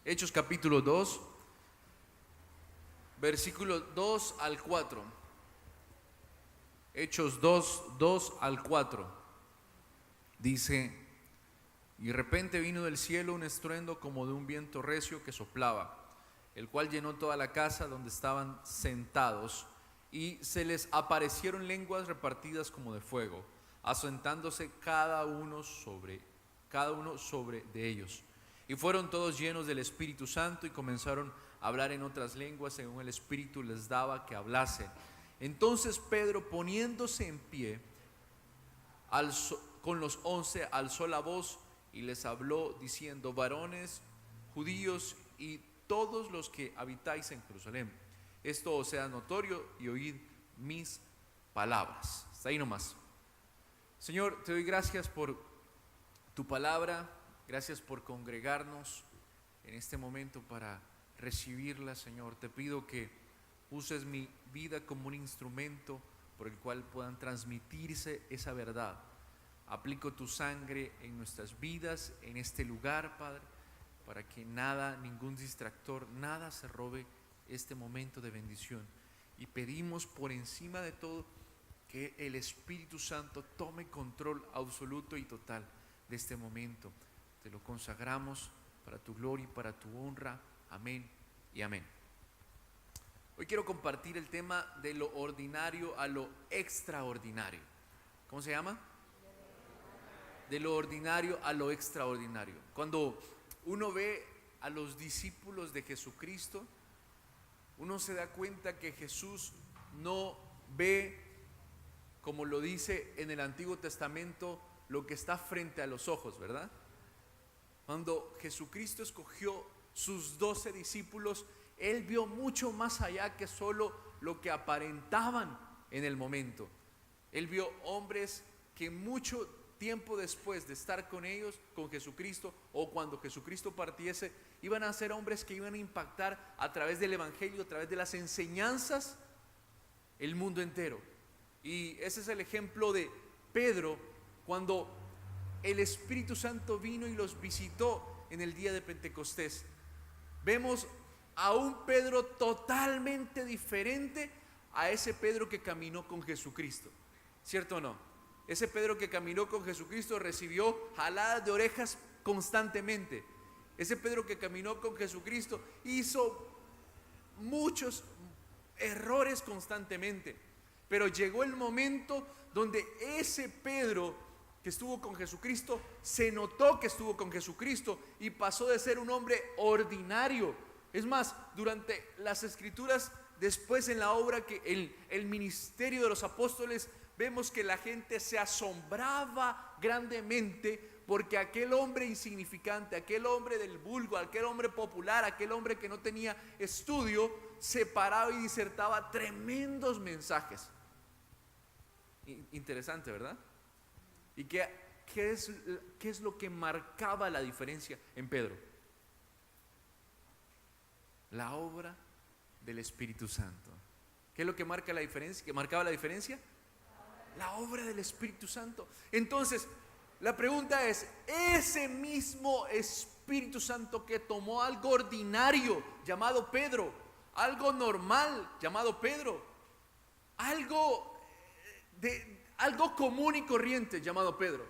Hechos capítulo 2, versículo 2 al 4. Hechos 2 al 4. Dice: y de repente vino del cielo un estruendo como de un viento recio que soplaba, el cual llenó toda la casa donde estaban sentados, y se les aparecieron lenguas repartidas como de fuego, asentándose cada uno sobre de ellos. Y fueron todos llenos del Espíritu Santo y comenzaron a hablar en otras lenguas según el Espíritu les daba que hablasen. Entonces Pedro, poniéndose en pie con los 11, alzó la voz y les habló diciendo: varones judíos y todos los que habitáis en Jerusalén, esto os sea notorio y oíd mis palabras. Hasta ahí nomás. Señor, te doy gracias por tu palabra, gracias por congregarnos en este momento para recibirla, Señor. Te pido que uses mi vida como un instrumento por el cual puedan transmitirse esa verdad. Aplico tu sangre en nuestras vidas, en este lugar, Padre, para que nada, ningún distractor, nada se robe este momento de bendición. Y pedimos por encima de todo que el Espíritu Santo tome control absoluto y total de este momento. Te lo consagramos para tu gloria y para tu honra. Amén y amén. Hoy quiero compartir el tema de lo ordinario a lo extraordinario. ¿Cómo se llama? De lo ordinario a lo extraordinario. Cuando uno ve a los discípulos de Jesucristo, uno se da cuenta que Jesús no ve, como lo dice en el Antiguo Testamento, lo que está frente a los ojos, ¿verdad? Cuando Jesucristo escogió sus 12 discípulos, Él vio mucho más allá que solo lo que aparentaban en el momento. Él vio hombres que mucho tiempo después de estar con ellos, con Jesucristo, o cuando Jesucristo partiese, iban a ser hombres que iban a impactar a través del Evangelio, a través de las enseñanzas, el mundo entero. Y ese es el ejemplo de Pedro, cuando el Espíritu Santo vino y los visitó en el día de Pentecostés. Vemos a un Pedro totalmente diferente a ese Pedro que caminó con Jesucristo, ¿cierto o no? Ese Pedro que caminó con Jesucristo recibió jaladas de orejas constantemente. Ese Pedro que caminó con Jesucristo hizo muchos errores constantemente. Pero llegó el momento donde ese Pedro que estuvo con Jesucristo, se notó que estuvo con Jesucristo y pasó de ser un hombre ordinario. Es más, durante las Escrituras, después en la obra que el ministerio de los apóstoles, vemos que la gente se asombraba grandemente porque aquel hombre insignificante, aquel hombre del vulgo, aquel hombre popular, aquel hombre que no tenía estudio, se paraba y disertaba tremendos mensajes. Interesante, ¿verdad? ¿Y qué es lo que marcaba la diferencia en Pedro? La obra del Espíritu Santo. ¿Qué es lo que marca la diferencia? ¿Qué marcaba la diferencia? La obra del Espíritu Santo. Entonces, la pregunta es: ese mismo Espíritu Santo que tomó algo ordinario llamado Pedro, algo normal llamado Pedro, algo común y corriente llamado Pedro,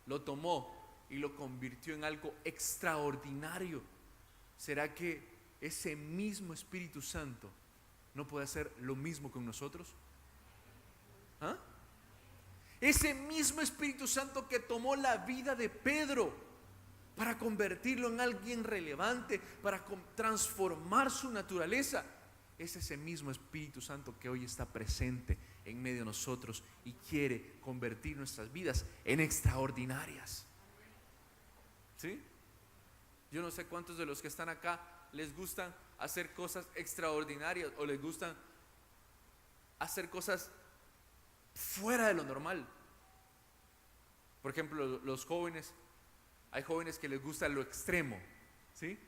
lo tomó y lo convirtió en algo extraordinario. ¿Será que ese mismo Espíritu Santo no puede hacer lo mismo con nosotros? ¿Ah? Ese mismo Espíritu Santo que tomó la vida de Pedro para convertirlo en alguien relevante, para transformar su naturaleza, es ese mismo Espíritu Santo que hoy está presente en medio de nosotros y quiere convertir nuestras vidas en extraordinarias. ¿Sí? Yo no sé cuántos de los que están acá les gustan hacer cosas extraordinarias o les gustan hacer cosas fuera de lo normal. Por ejemplo, los jóvenes, hay jóvenes que les gusta lo extremo, ¿sí?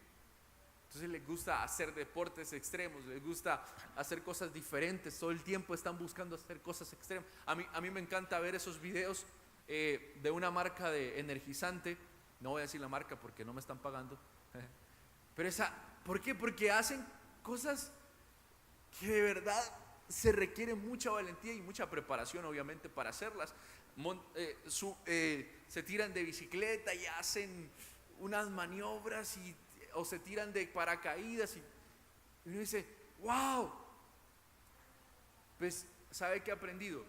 Entonces les gusta hacer deportes extremos, les gusta hacer cosas diferentes, todo el tiempo están buscando hacer cosas extremas. A mí me encanta ver esos videos de una marca de energizante, no voy a decir la marca porque no me están pagando, Pero ¿por qué? Porque hacen cosas que de verdad se requiere mucha valentía y mucha preparación, obviamente, para hacerlas. Se tiran de bicicleta y hacen unas maniobras o se tiran de paracaídas y uno dice, wow. Pues, ¿sabe qué he aprendido?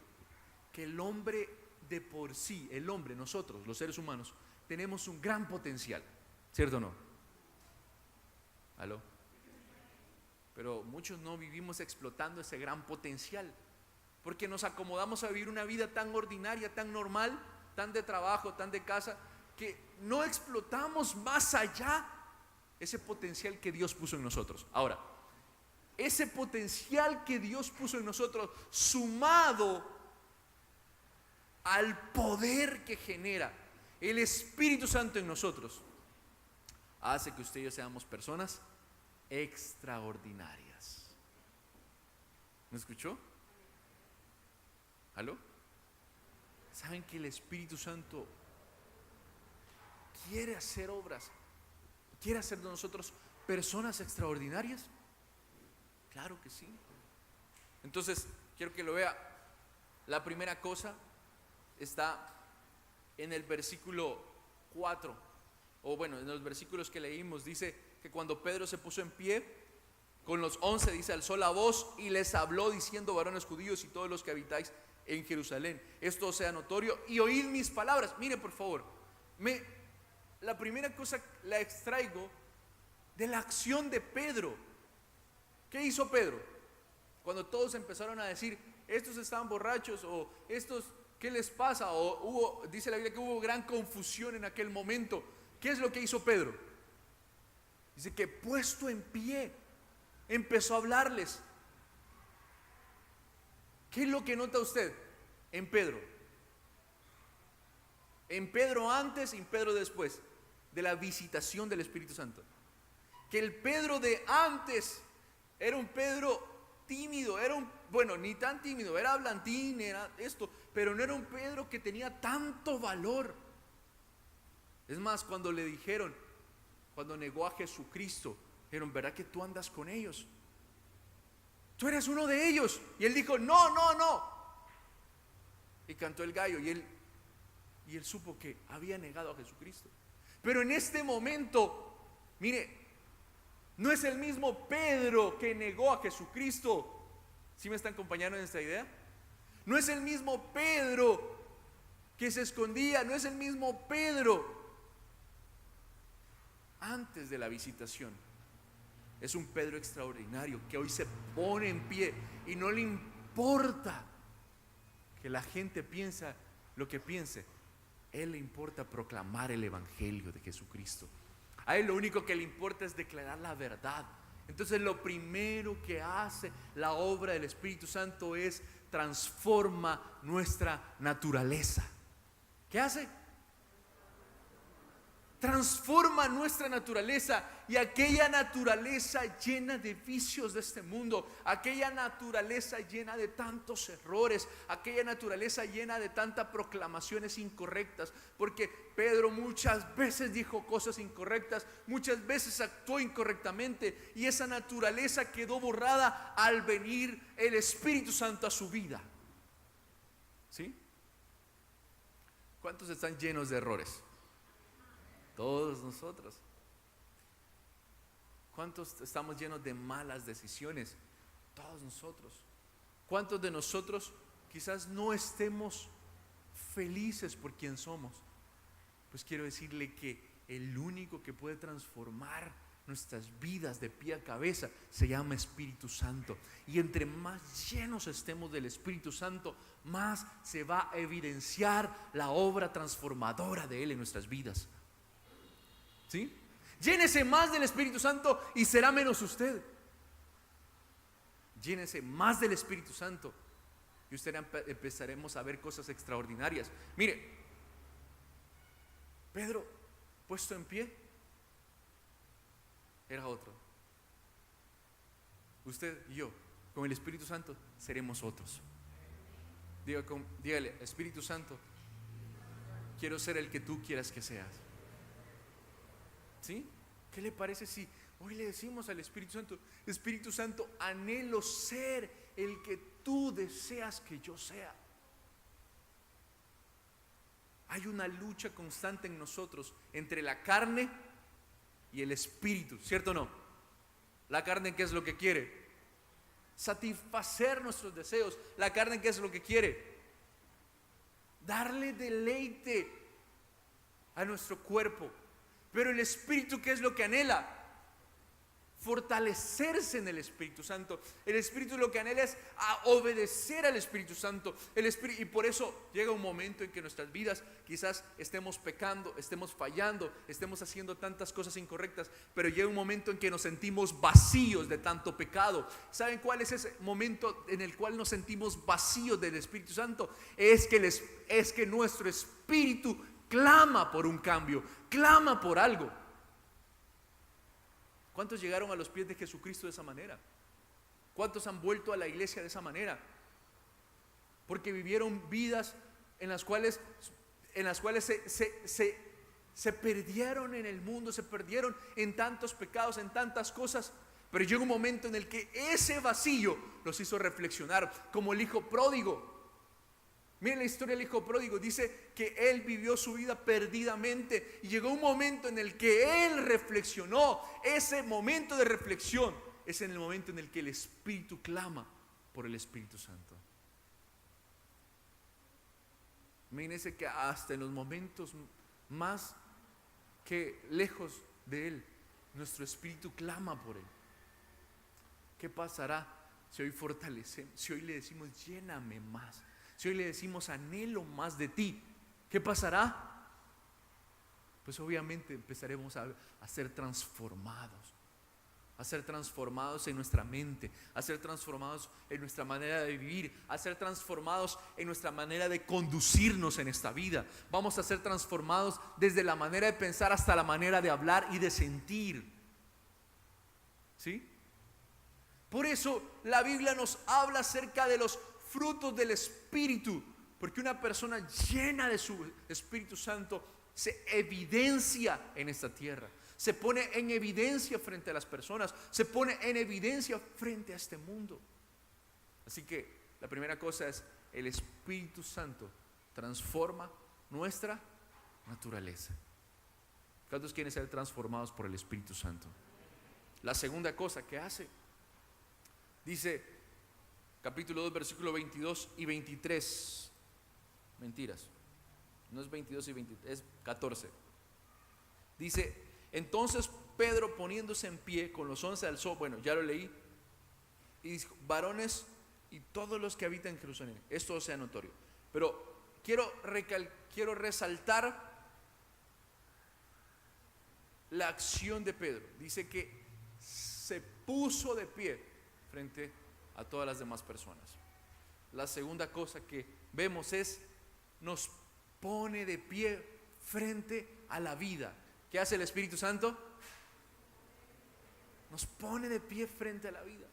Que el hombre de por sí, nosotros, los seres humanos, tenemos un gran potencial, ¿cierto o no? ¿Aló? Pero muchos no vivimos explotando ese gran potencial, porque nos acomodamos a vivir una vida tan ordinaria, tan normal, tan de trabajo, tan de casa, que no explotamos más allá ese potencial que Dios puso en nosotros. Ahora, ese potencial que Dios puso en nosotros, sumado al poder que genera el Espíritu Santo en nosotros, hace que usted y yo seamos personas extraordinarias. ¿Me escuchó? ¿Aló? ¿Saben que el Espíritu Santo quiere hacer obras? ¿Quiere hacer de nosotros personas extraordinarias? Claro que sí. Entonces, quiero que lo vea. La primera cosa está en el versículo 4, o bueno, en los versículos que leímos. Dice que cuando Pedro se puso en pie, con los 11, dice, alzó la voz y les habló diciendo: varones judíos y todos los que habitáis en Jerusalén, esto os sea notorio y oíd mis palabras. Mire, por favor, la primera cosa la extraigo de la acción de Pedro. ¿Qué hizo Pedro? Cuando todos empezaron a decir, estos están borrachos, o estos, ¿qué les pasa? O dice la Biblia que hubo gran confusión en aquel momento. ¿Qué es lo que hizo Pedro? Dice que puesto en pie, empezó a hablarles. ¿Qué es lo que nota usted en Pedro? En Pedro antes y en Pedro después de la visitación del Espíritu Santo. Que el Pedro de antes era un Pedro tímido, bueno, ni tan tímido, era hablantín, era esto, pero no era un Pedro que tenía tanto valor. Es más, cuando le dijeron, cuando negó a Jesucristo, dijeron, ¿verdad que tú andas con ellos? Tú eres uno de ellos. Y él dijo, no, no, no. Y cantó el gallo y él supo que había negado a Jesucristo. Pero en este momento, mire, no es el mismo Pedro que negó a Jesucristo. ¿Sí me están acompañando en esta idea? No es el mismo Pedro que se escondía, no es el mismo Pedro antes de la visitación. Es un Pedro extraordinario que hoy se pone en pie y no le importa que la gente piense lo que piense. Él le importa proclamar el evangelio de Jesucristo. A él lo único que le importa es declarar la verdad. Entonces lo primero que hace la obra del Espíritu Santo es transforma nuestra naturaleza. ¿Qué hace? Transforma nuestra naturaleza, y aquella naturaleza llena de vicios de este mundo, aquella naturaleza llena de tantos errores, aquella naturaleza llena de tantas proclamaciones incorrectas, porque Pedro muchas veces dijo cosas incorrectas, muchas veces actuó incorrectamente, y esa naturaleza quedó borrada al venir el Espíritu Santo a su vida. ¿Sí? ¿Cuántos están llenos de errores? Todos nosotros. ¿Cuántos estamos llenos de malas decisiones? Todos nosotros. ¿Cuántos de nosotros quizás no estemos felices por quien somos? Pues quiero decirle que el único que puede transformar nuestras vidas de pie a cabeza se llama Espíritu Santo. Y entre más llenos estemos del Espíritu Santo, más se va a evidenciar la obra transformadora de Él en nuestras vidas. ¿Sí? Llénese más del Espíritu Santo y será menos usted. Llénese más del Espíritu Santo y usted empezaremos a ver cosas extraordinarias. Mire, Pedro, puesto en pie, era otro. Usted y yo, con el Espíritu Santo, seremos otros. Dígale, Espíritu Santo, quiero ser el que tú quieras que seas. ¿Sí? ¿Qué le parece si hoy le decimos al Espíritu Santo, anhelo ser el que tú deseas que yo sea? Hay una lucha constante en nosotros entre la carne y el espíritu, ¿cierto o no? La carne, ¿qué es lo que quiere? Satisfacer nuestros deseos. La carne, ¿qué es lo que quiere? Darle deleite a nuestro cuerpo. Pero el espíritu, ¿qué es lo que anhela? Fortalecerse en el Espíritu Santo. El espíritu lo que anhela es a obedecer al Espíritu Santo. Y por eso llega un momento en que nuestras vidas quizás estemos pecando, estemos fallando, estemos haciendo tantas cosas incorrectas, pero llega un momento en que nos sentimos vacíos de tanto pecado. ¿Saben cuál es ese momento en el cual nos sentimos vacíos del Espíritu Santo? Es que nuestro espíritu clama por un cambio, clama por algo. ¿Cuántos llegaron a los pies de Jesucristo de esa manera? ¿Cuántos han vuelto a la iglesia de esa manera? Porque vivieron vidas en las cuales se perdieron en el mundo, se perdieron en tantos pecados, en tantas cosas. Pero llegó un momento en el que ese vacío los hizo reflexionar, como el hijo pródigo. Miren la historia del hijo pródigo. Dice que él vivió su vida perdidamente y llegó un momento en el que él reflexionó. Ese momento de reflexión es en el momento en el que el Espíritu clama por el Espíritu Santo. Imagínense que hasta en los momentos más que lejos de él, nuestro espíritu clama por él. ¿Qué pasará si hoy fortalecemos, si hoy le decimos lléname más? Si hoy le decimos anhelo más de ti, ¿qué pasará? Pues obviamente empezaremos a ser transformados. A ser transformados en nuestra mente, a ser transformados en nuestra manera de vivir, a ser transformados en nuestra manera de conducirnos en esta vida. Vamos a ser transformados desde la manera de pensar hasta la manera de hablar y de sentir. ¿Sí? Por eso la Biblia nos habla acerca de los frutos del Espíritu, porque una persona llena de su Espíritu Santo se evidencia en esta tierra, se pone en evidencia frente a las personas, se pone en evidencia frente a este mundo. Así que la primera cosa es: el Espíritu Santo transforma nuestra naturaleza. ¿Cuántos quieren ser transformados por el Espíritu Santo? La segunda cosa que hace, dice capítulo 2, versículo 22 y 23. Mentiras, no es 22 y 23, es 14. Dice: entonces Pedro, poniéndose en pie con los 11 alzó, bueno, ya lo leí, y dijo: varones y todos los que habitan en Jerusalén, esto sea notorio. Pero quiero resaltar la acción de Pedro. Dice que se puso de pie frente a todas las demás personas. La segunda cosa que vemos es: nos pone de pie frente a la vida. ¿Qué hace el Espíritu Santo? Nos pone de pie frente a la vida.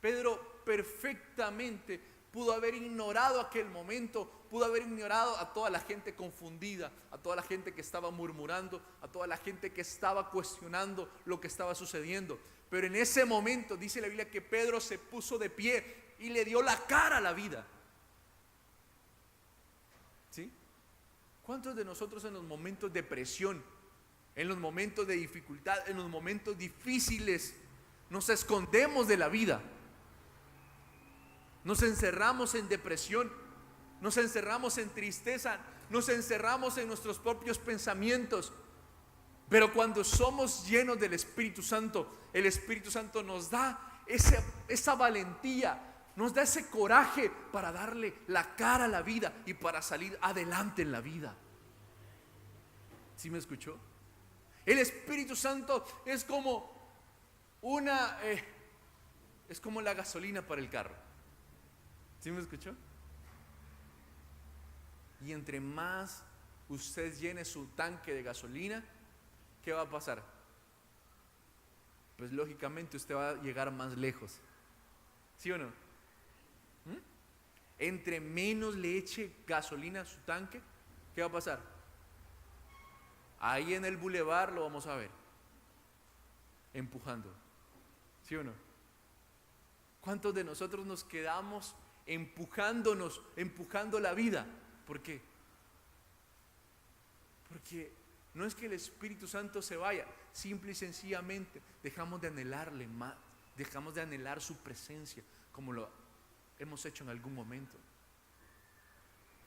Pedro perfectamente pudo haber ignorado aquel momento, pudo haber ignorado a toda la gente confundida, a toda la gente que estaba murmurando, a toda la gente que estaba cuestionando lo que estaba sucediendo. Pero en ese momento dice la Biblia que Pedro se puso de pie y le dio la cara a la vida. ¿Sí? ¿Cuántos de nosotros en los momentos de presión, en los momentos de dificultad, en los momentos difíciles, nos escondemos de la vida? Nos encerramos en depresión, nos encerramos en tristeza, nos encerramos en nuestros propios pensamientos. Pero cuando somos llenos del Espíritu Santo, el Espíritu Santo nos da esa valentía, nos da ese coraje para darle la cara a la vida y para salir adelante en la vida. ¿Sí me escuchó? El Espíritu Santo es como es como la gasolina para el carro. ¿Sí me escuchó? Y entre más usted llene su tanque de gasolina, ¿qué va a pasar? Pues lógicamente usted va a llegar más lejos. ¿Sí o no? Entre menos le eche gasolina a su tanque, ¿qué va a pasar? Ahí en el bulevar lo vamos a ver. empujando. ¿Sí o no? ¿Cuántos de nosotros nos quedamos empujando la vida? ¿Por qué? Porque no es que el Espíritu Santo se vaya, simple y sencillamente dejamos de anhelarle más, dejamos de anhelar su presencia como lo hemos hecho en algún momento.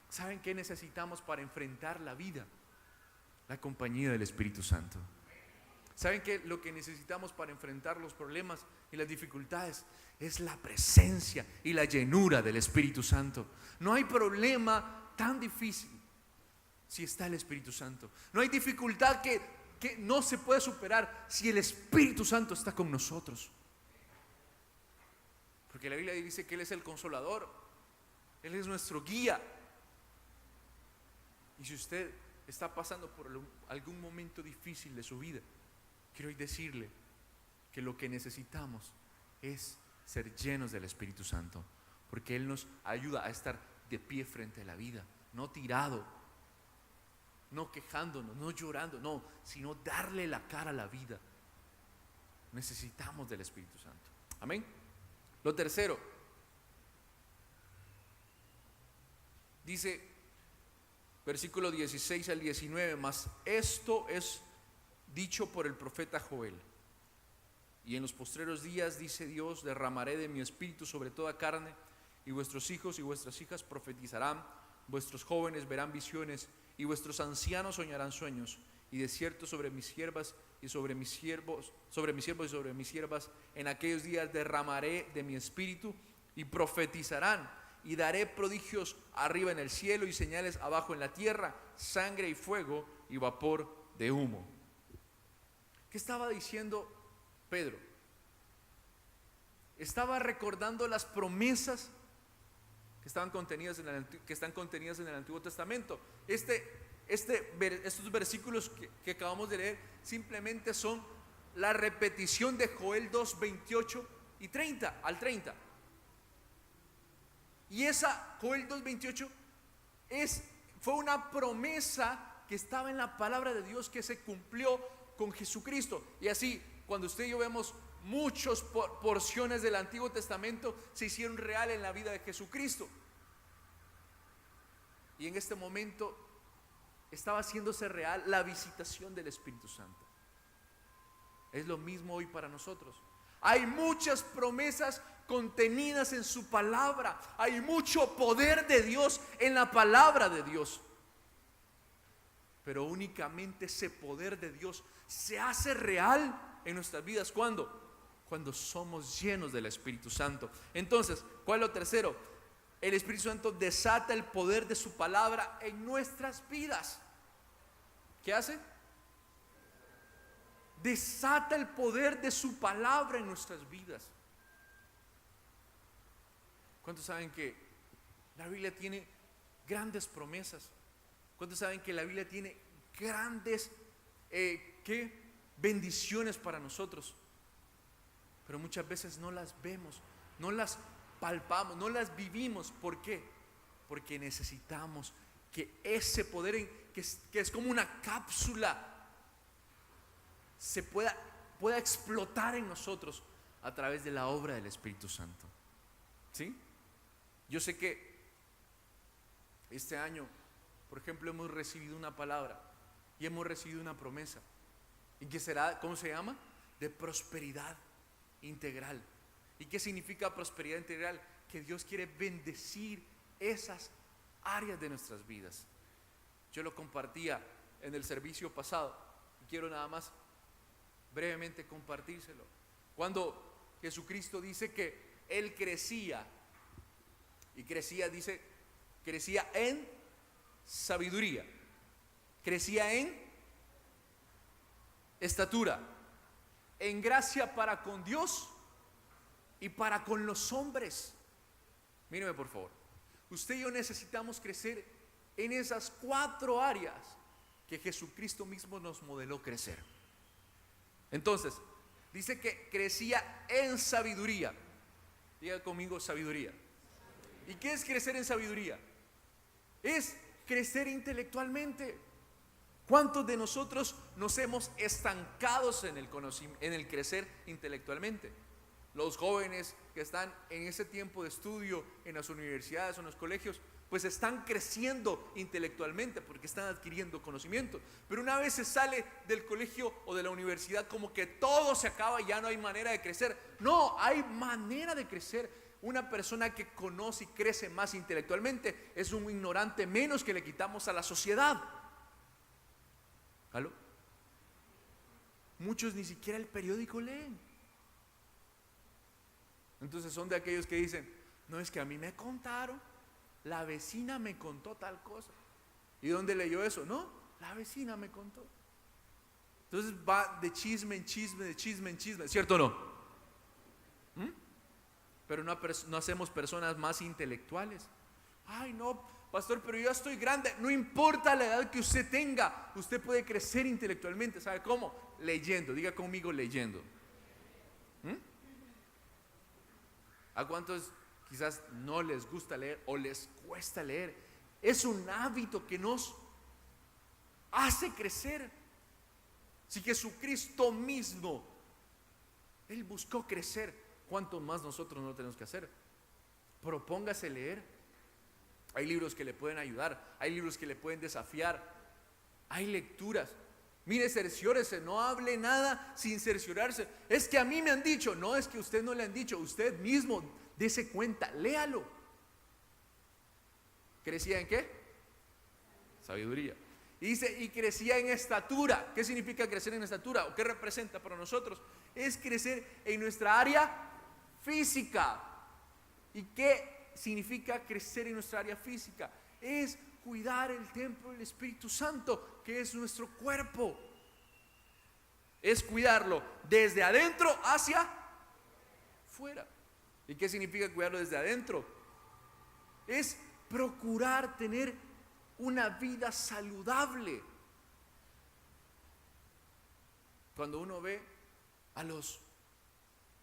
¿Saben qué necesitamos para enfrentar la vida? La compañía del Espíritu Santo. ¿Saben qué? Lo que necesitamos para enfrentar los problemas y las dificultades es la presencia y la llenura del Espíritu Santo. No hay problema tan difícil si está el Espíritu Santo. No hay dificultad que no se puede superar si el Espíritu Santo está con nosotros. Porque la Biblia dice que Él es el consolador, Él es nuestro guía. Y si usted está pasando por algún momento difícil de su vida, quiero hoy decirle que lo que necesitamos es ser llenos del Espíritu Santo, porque Él nos ayuda a estar de pie frente a la vida, no tirado, no quejándonos, no llorando, no, sino darle la cara a la vida. Necesitamos del Espíritu Santo. Amén. Lo tercero, dice versículo 16 al 19, mas esto es dicho por el profeta Joel. Y en los postreros días, dice Dios, derramaré de mi espíritu sobre toda carne, y vuestros hijos y vuestras hijas profetizarán, vuestros jóvenes verán visiones, y vuestros ancianos soñarán sueños, y de cierto sobre mis siervas y sobre mis siervos, y sobre mis siervas, en aquellos días derramaré de mi espíritu, y profetizarán, y daré prodigios arriba en el cielo y señales abajo en la tierra, sangre y fuego y vapor de humo. ¿Qué estaba diciendo Pedro? Estaba recordando las promesas que están contenidas en el Antiguo Testamento. Estos versículos que acabamos de leer simplemente son la repetición de Joel 2, 28 y 30 al 30. Y esa Joel 2, 28 fue una promesa que estaba en la palabra de Dios, que se cumplió con Jesucristo. Y así, cuando usted y yo vemos muchas porciones del Antiguo Testamento, se hicieron real en la vida de Jesucristo. Y en este momento estaba haciéndose real la visitación del Espíritu Santo. Es lo mismo hoy para nosotros. Hay muchas promesas contenidas en su palabra. Hay mucho poder de Dios en la palabra de Dios. Pero únicamente ese poder de Dios se hace real en nuestras vidas. ¿Cuándo? Cuando somos llenos del Espíritu Santo. Entonces, ¿cuál es lo tercero? El Espíritu Santo desata el poder de su palabra en nuestras vidas. ¿Qué hace? Desata el poder de su palabra en nuestras vidas. ¿Cuántos saben que la Biblia tiene grandes promesas? ¿Cuántos saben que la Biblia tiene grandes bendiciones para nosotros? Pero muchas veces no las vemos, no las palpamos, no las vivimos. ¿Por qué? Porque necesitamos que ese poder que es como una cápsula se pueda explotar en nosotros a través de la obra del Espíritu Santo. ¿Sí? Yo sé que este año, por ejemplo, hemos recibido una palabra y hemos recibido una promesa. ¿Y qué será? ¿Cómo se llama? De prosperidad integral. ¿Y qué significa prosperidad integral? Que Dios quiere bendecir esas áreas de nuestras vidas. Yo lo compartía en el servicio pasado y quiero nada más brevemente compartírselo. Cuando Jesucristo dice que Él crecía, y crecía en sabiduría, crecía en estatura, en gracia para con Dios y para con los hombres. Míreme por favor, usted y yo necesitamos crecer en esas 4 áreas que Jesucristo mismo nos modeló crecer. Entonces, dice que crecía en sabiduría. Diga conmigo, sabiduría. ¿Y qué es crecer en sabiduría? Es crecer intelectualmente. ¿Cuántos de nosotros nos hemos estancados en el crecer intelectualmente? Los jóvenes que están en ese tiempo de estudio en las universidades o en los colegios, pues están creciendo intelectualmente porque están adquiriendo conocimiento. Pero una vez se sale del colegio o de la universidad, como que todo se acaba y ya no hay manera de crecer. No, hay manera de crecer. Una persona que conoce y crece más intelectualmente es un ignorante menos que le quitamos a la sociedad. ¿Aló? Muchos ni siquiera el periódico leen. Entonces son de aquellos que dicen, no, es que a mí me contaron, la vecina me contó tal cosa. ¿Y dónde leyó eso? No, la vecina me contó. Entonces va de chisme en chisme, de chisme en chisme, ¿cierto o no? Pero no hacemos personas más intelectuales. Ay, no, pastor, pero yo ya estoy grande. No importa la edad que usted tenga, usted puede crecer intelectualmente. ¿Sabe cómo? Leyendo. Diga conmigo, leyendo. ¿A cuántos quizás no les gusta leer o les cuesta leer? Es un hábito que nos hace crecer. Si Jesucristo mismo, Él buscó crecer, ¿cuánto más nosotros no lo tenemos que hacer? Propóngase leer. Hay libros que le pueden ayudar, hay libros que le pueden desafiar, hay lecturas. Mire, cerciórese, no hable nada sin cerciorarse. Es que a mí me han dicho. No, es que a usted no le han dicho, usted mismo dése cuenta, léalo. ¿Crecía en qué? Sabiduría. Y dice, y crecía en estatura. ¿Qué significa crecer en estatura? ¿O qué representa para nosotros? Es crecer en nuestra área física. ¿Y qué significa crecer en nuestra área física? Es cuidar el templo del Espíritu Santo, que es nuestro cuerpo. Es cuidarlo desde adentro hacia fuera. ¿Y qué significa cuidarlo desde adentro? Es procurar tener una vida saludable. Cuando uno ve a los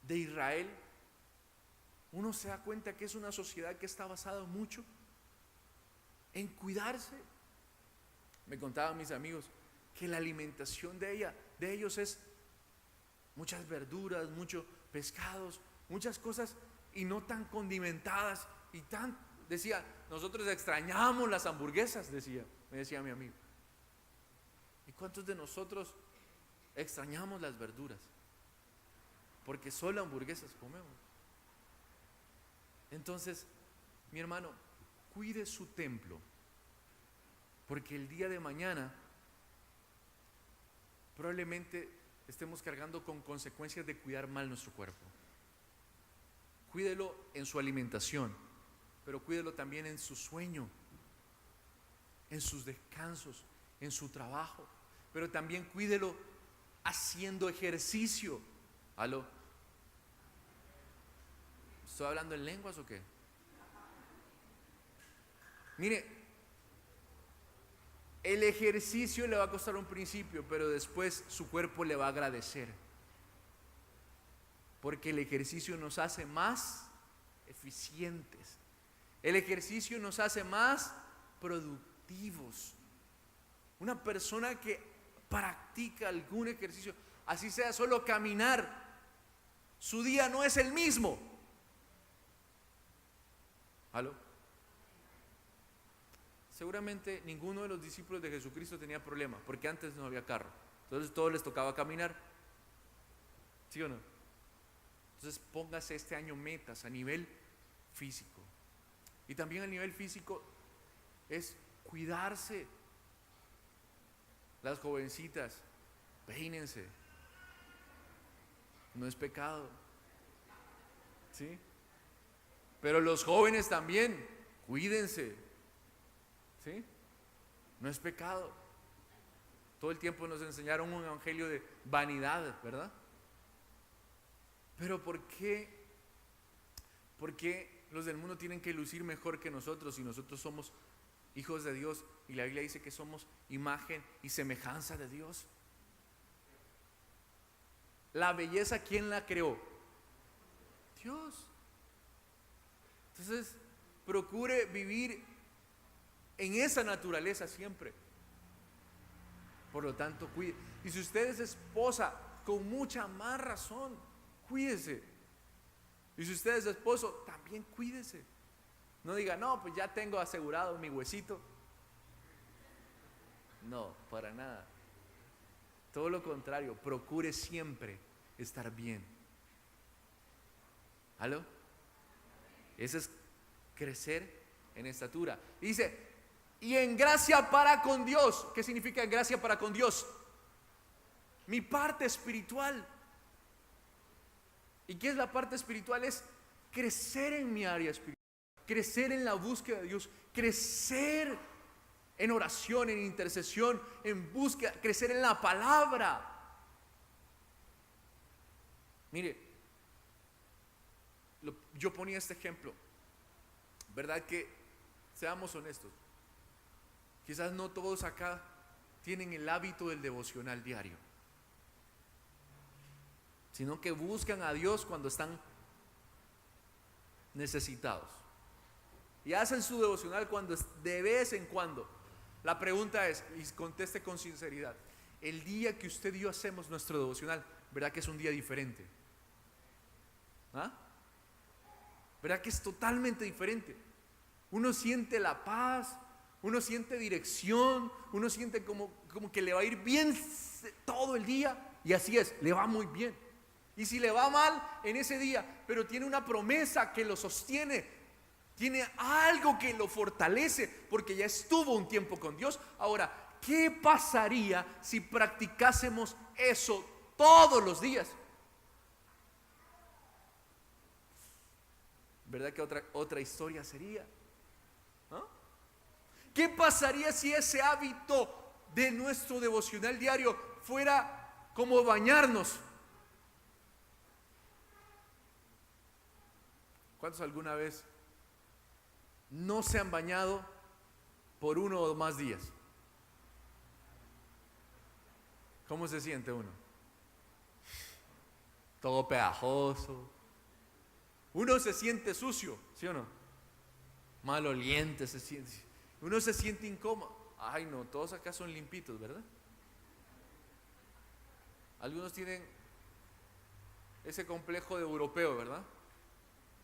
de Israel, uno se da cuenta que es una sociedad que está basada mucho en cuidarse. Me contaban mis amigos que la alimentación de ellos es muchas verduras, muchos pescados, muchas cosas y no tan condimentadas y decía, nosotros extrañamos las hamburguesas, me decía mi amigo. ¿Y cuántos de nosotros extrañamos las verduras? Porque solo hamburguesas comemos. Entonces, mi hermano, cuide su templo, porque el día de mañana probablemente estemos cargando con consecuencias de cuidar mal nuestro cuerpo. Cuídelo en su alimentación, pero cuídelo también en su sueño, en sus descansos, en su trabajo, pero también cuídelo haciendo ejercicio. ¿Aló? ¿Estoy hablando en lenguas o qué? Mire, el ejercicio le va a costar un principio, pero después su cuerpo le va a agradecer. Porque el ejercicio nos hace más eficientes. El ejercicio nos hace más productivos. Una persona que practica algún ejercicio, así sea solo caminar, su día no es el mismo. ¿Aló? Seguramente ninguno de los discípulos de Jesucristo tenía problema, porque antes no había carro. Entonces todos les tocaba caminar. ¿Sí o no? Entonces póngase este año metas a nivel físico. Y también a nivel físico es cuidarse. Las jovencitas, peínense. No es pecado. ¿Sí? Pero los jóvenes también, cuídense. ¿Sí? No es pecado. Todo el tiempo nos enseñaron un evangelio de vanidad, ¿verdad? Pero ¿por qué los del mundo tienen que lucir mejor que nosotros si nosotros somos hijos de Dios y la Biblia dice que somos imagen y semejanza de Dios? La belleza, ¿quién la creó? Dios. Entonces, procure vivir en esa naturaleza siempre. Por lo tanto, cuide. Y si usted es esposa, con mucha más razón, cuídese. Y si usted es esposo, también cuídese. No diga, no, pues ya tengo asegurado mi huesito. No, para nada. Todo lo contrario, procure siempre estar bien. ¿Aló? Eso es crecer en estatura. Dice, y en gracia para con Dios. ¿Qué significa en gracia para con Dios? Mi parte espiritual. ¿Y qué es la parte espiritual? Es crecer en mi área espiritual, crecer en la búsqueda de Dios, crecer en oración, en intercesión, en búsqueda, crecer en la palabra. Mire, yo ponía este ejemplo, ¿verdad? Que seamos honestos, quizás no todos acá tienen el hábito del devocional diario, sino que buscan a Dios cuando están necesitados y hacen su devocional cuando de vez en cuando. La pregunta es, y conteste con sinceridad, el día que usted y yo hacemos nuestro devocional, ¿verdad que es un día diferente? ¿Ah? ¿Verdad que es totalmente diferente? Uno siente la paz, uno siente dirección, uno siente como que le va a ir bien todo el día, y así es, le va muy bien. Y si le va mal en ese día, pero tiene una promesa que lo sostiene, tiene algo que lo fortalece, porque ya estuvo un tiempo con Dios. Ahora, ¿qué pasaría si practicásemos eso todos los días? ¿Verdad que otra historia sería? ¿Ah? ¿Qué pasaría si ese hábito de nuestro devocional diario fuera como bañarnos? ¿Cuántos alguna vez no se han bañado por 1 o más días? ¿Cómo se siente uno? Todo pegajoso. Uno se siente sucio, ¿sí o no? Maloliente se siente. Uno se siente incómodo. Ay, no, todos acá son limpitos, ¿verdad? Algunos tienen ese complejo de europeo, ¿verdad?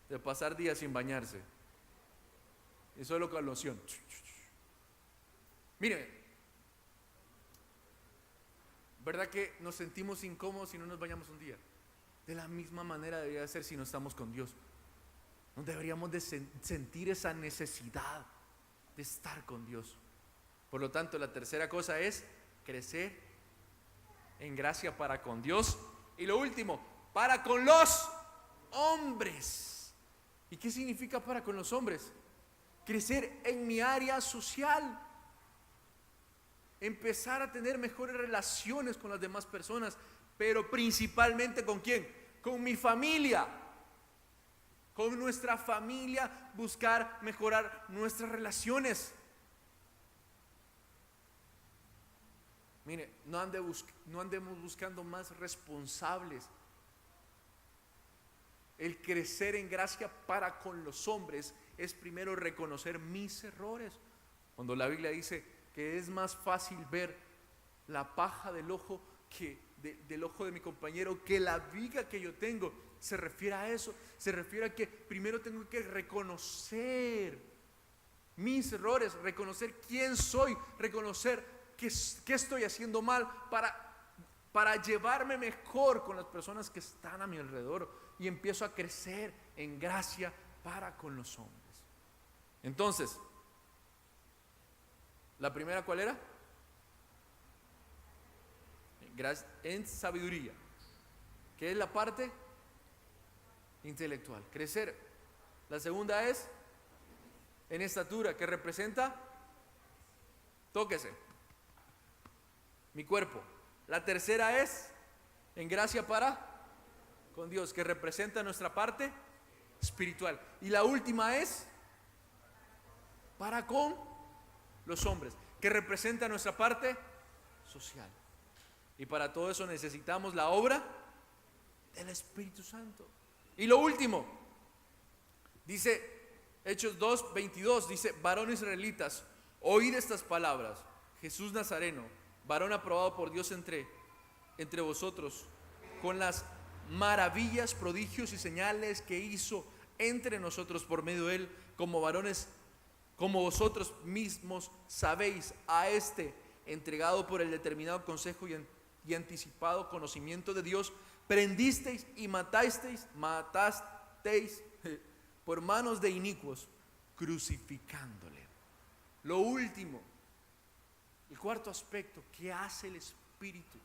De pasar días sin bañarse. Y solo con loción. Miren, ¿verdad que nos sentimos incómodos si no nos bañamos un día? De la misma manera debería ser si no estamos con Dios. No deberíamos de sentir esa necesidad de estar con Dios. Por lo tanto, la tercera cosa es crecer en gracia para con Dios. Y lo último, para con los hombres. ¿Y qué significa para con los hombres? Crecer en mi área social. Empezar a tener mejores relaciones con las demás personas, pero principalmente ¿con quién? Con mi familia. Con nuestra familia, buscar mejorar nuestras relaciones. Mire, no andemos buscando más responsables. El crecer en gracia para con los hombres es primero reconocer mis errores. Cuando la Biblia dice que es más fácil ver la paja del ojo del ojo de mi compañero que la viga que yo tengo, se refiere a eso. Se refiere a que primero tengo que reconocer mis errores, reconocer quién soy, reconocer qué estoy haciendo mal para llevarme mejor con las personas que están a mi alrededor, y empiezo a crecer en gracia para con los hombres. Entonces, ¿la primera cuál era? En sabiduría, que es la parte intelectual, crecer. La segunda es en estatura, que representa, tóquese, mi cuerpo. La tercera es en gracia para con Dios, que representa nuestra parte espiritual. Y la última es para con los hombres, que representa nuestra parte social. Y para todo eso necesitamos la obra del Espíritu Santo. Y lo último, dice Hechos 2:22, dice: varones israelitas, oíd estas palabras. Jesús Nazareno, varón aprobado por Dios entre vosotros, con las maravillas, prodigios y señales que hizo entre nosotros por medio de él, como varones, como vosotros mismos sabéis, a este entregado por el determinado consejo y anticipado conocimiento de Dios, prendisteis y matasteis por manos de inicuos, crucificándole. Lo último, el cuarto aspecto, ¿qué hace el Espíritu?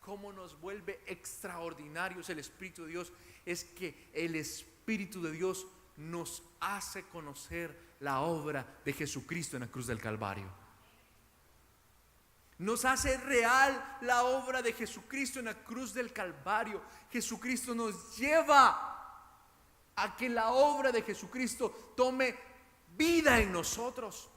¿Cómo nos vuelve extraordinarios el Espíritu de Dios? Es que el Espíritu de Dios nos hace conocer la obra de Jesucristo en la cruz del Calvario. Nos hace real la obra de Jesucristo en la cruz del Calvario. Jesucristo nos lleva a que la obra de Jesucristo tome vida en nosotros.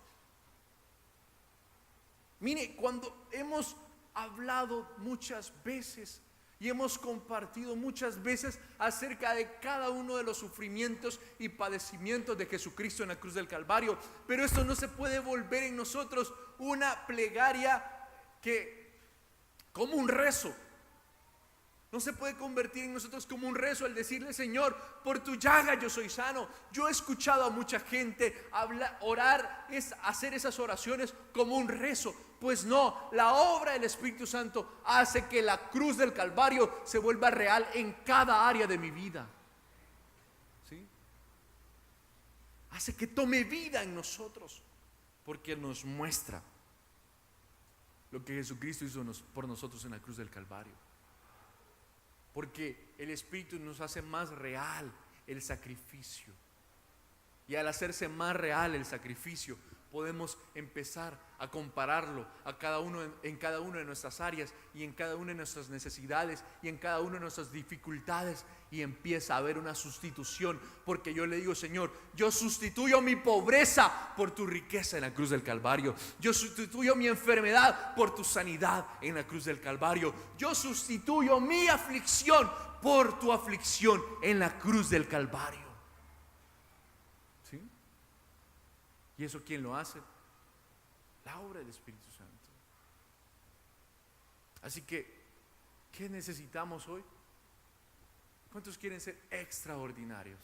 Mire, cuando hemos hablado muchas veces y hemos compartido muchas veces acerca de cada uno de los sufrimientos y padecimientos de Jesucristo en la cruz del Calvario, pero esto no se puede volver en nosotros una plegaria como un rezo. No se puede convertir en nosotros como un rezo el decirle: Señor, por tu llaga yo soy sano. Yo he escuchado a mucha gente orar, hacer esas oraciones como un rezo. Pues no, la obra del Espíritu Santo hace que la cruz del Calvario se vuelva real en cada área de mi vida. ¿Sí? Hace que tome vida en nosotros, porque nos muestra lo que Jesucristo hizo por nosotros en la cruz del Calvario. Porque el Espíritu nos hace más real el sacrificio. Y al hacerse más real el sacrificio, podemos empezar a compararlo en cada una de nuestras áreas y en cada una de nuestras necesidades y en cada una de nuestras dificultades, y empieza a haber una sustitución, porque yo le digo: Señor, yo sustituyo mi pobreza por tu riqueza en la cruz del Calvario. Yo sustituyo mi enfermedad por tu sanidad en la cruz del Calvario. Yo sustituyo mi aflicción por tu aflicción en la cruz del Calvario. ¿Sí? ¿Y eso quién lo hace? La obra del Espíritu Santo. Así que, ¿qué necesitamos hoy? ¿Cuántos quieren ser extraordinarios?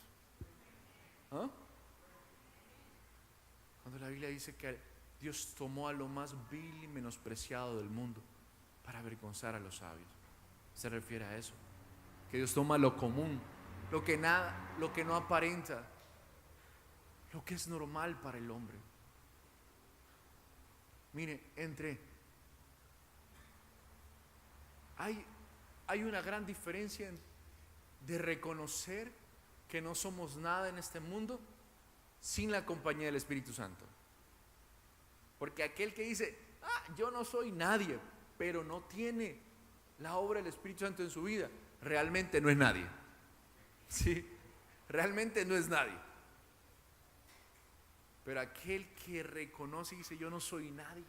¿Ah? Cuando la Biblia dice que Dios tomó a lo más vil y menospreciado del mundo para avergonzar a los sabios, se refiere a eso. Que Dios toma lo común, lo que no aparenta, lo que es normal para el hombre. Mire, hay una gran diferencia de reconocer que no somos nada en este mundo sin la compañía del Espíritu Santo. Porque aquel que dice: yo no soy nadie, pero no tiene la obra del Espíritu Santo en su vida, realmente no es nadie. Sí, realmente no es nadie. Pero aquel que reconoce y dice: yo no soy nadie,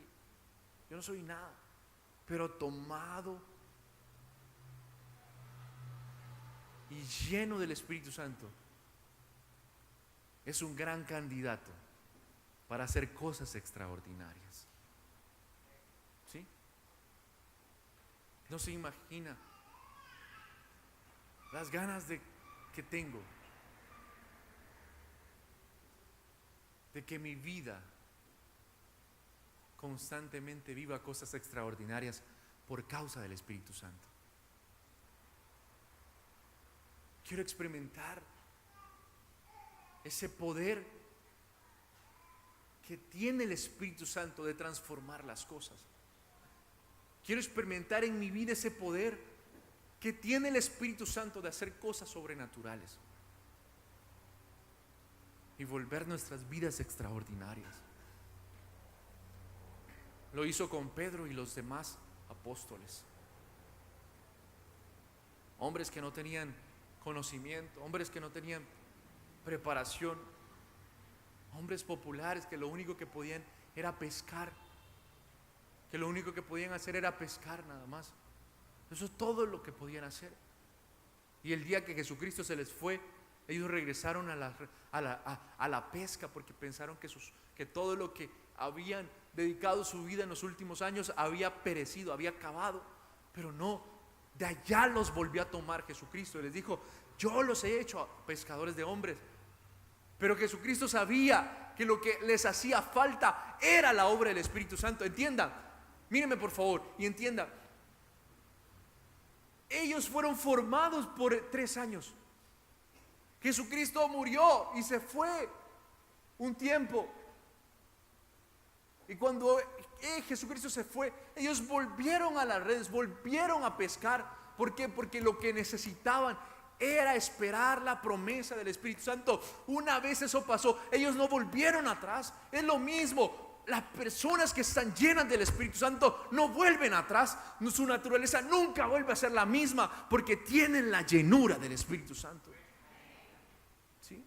yo no soy nada, pero tomado y lleno del Espíritu Santo, es un gran candidato para hacer cosas extraordinarias. ¿Sí? No se imagina las ganas que tengo de que mi vida constantemente viva cosas extraordinarias por causa del Espíritu Santo. Quiero experimentar ese poder que tiene el Espíritu Santo de transformar las cosas. Quiero experimentar en mi vida ese poder que tiene el Espíritu Santo de hacer cosas sobrenaturales y volver nuestras vidas extraordinarias. Lo hizo con Pedro y los demás apóstoles. Hombres que no tenían conocimiento, hombres que no tenían preparación, hombres populares que lo único que podían era pescar, que lo único que podían hacer era pescar nada más. Eso es todo lo que podían hacer. Y el día que Jesucristo se les fue, ellos regresaron a la pesca, porque pensaron que todo lo que habían dedicado su vida en los últimos años había perecido, había acabado, pero no, de allá los volvió a tomar Jesucristo y les dijo: yo los he hecho pescadores de hombres. Pero Jesucristo sabía que lo que les hacía falta era la obra del Espíritu Santo. Entiendan, mírenme por favor y entiendan. Ellos fueron formados por 3 años. Jesucristo murió y se fue un tiempo. Y cuando Jesucristo se fue, ellos volvieron a las redes, volvieron a pescar. ¿Por qué? Porque lo que necesitaban era esperar la promesa del Espíritu Santo. Una vez eso pasó, ellos no volvieron atrás. Es lo mismo, las personas que están llenas del Espíritu Santo no vuelven atrás. Su naturaleza nunca vuelve a ser la misma, porque tienen la llenura del Espíritu Santo. ¿Sí?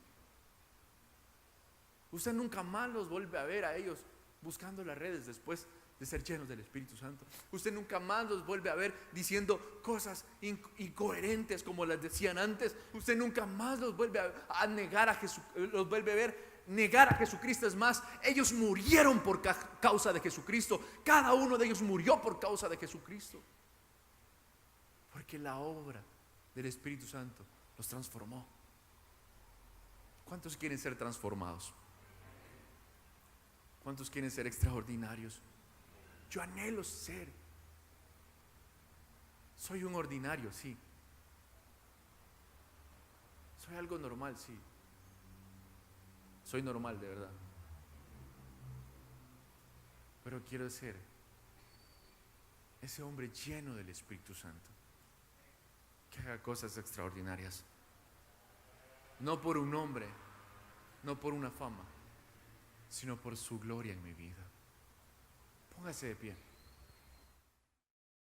Usted nunca más los vuelve a ver a ellos buscando las redes después de ser llenos del Espíritu Santo. Usted nunca más los vuelve a ver diciendo cosas incoherentes como las decían antes. Usted nunca más los vuelve a negar a Jesús, los vuelve a ver negar a Jesucristo. Es más, ellos murieron por causa de Jesucristo. Cada uno de ellos murió por causa de Jesucristo, porque la obra del Espíritu Santo los transformó. ¿Cuántos quieren ser transformados? ¿Cuántos quieren ser extraordinarios? Yo anhelo ser. Soy un ordinario, sí. Soy algo normal, sí. Soy normal, de verdad. Pero quiero ser ese hombre lleno del Espíritu Santo, que haga cosas extraordinarias. No por un nombre, no por una fama, sino por su gloria en mi vida. Póngase de pie.